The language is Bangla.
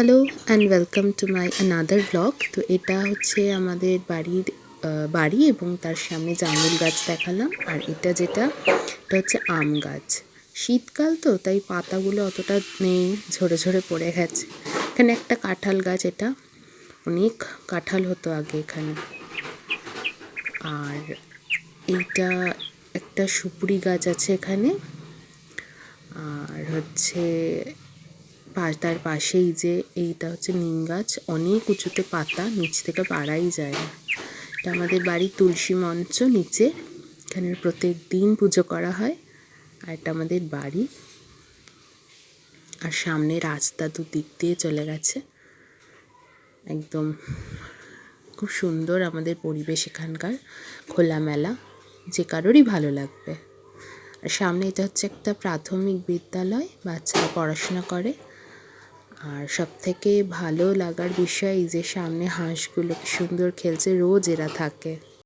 Hello and welcome to my another blog. তো এটা হচ্ছে আমাদের বাড়ির বাড়ি এবং তার সামনে জামরুল গাছ দেখালাম। আর এটা হচ্ছে আম গাছ। শীতকাল তো তাই পাতাগুলো অতটা নেই, ঝরে ঝরে পড়ে গেছে। এখানে একটা কাঁঠাল গাছ, এটা অনেক কাঁঠাল হতো আগে এখানে। আর এইটা একটা সুপুরি গাছ আছে এখানে। আর হচ্ছে তার পাশেই যে এইটা হচ্ছে নিম গাছ, অনেক উঁচুতে পাতা, নিচ থেকে পাড়াই যায় না। এটা আমাদের বাড়ির তুলসী মঞ্চ নিচে, এখানে প্রত্যেক দিন পুজো করা হয়। আর এটা আমাদের বাড়ি। আর সামনে রাস্তা দুদিক দিয়ে চলে গেছে, একদম খুব সুন্দর আমাদের পরিবেশ এখানকার, খোলামেলা, যে কারোরই ভালো লাগবে। আর সামনে এটা হচ্ছে একটা প্রাথমিক বিদ্যালয়, বাচ্চারা পড়াশোনা করে। আর সবথেকে ভালো লাগার বিষয় এই যে সামনে হাঁসগুলো কি সুন্দর খেলছে, রোজ এরা থাকে।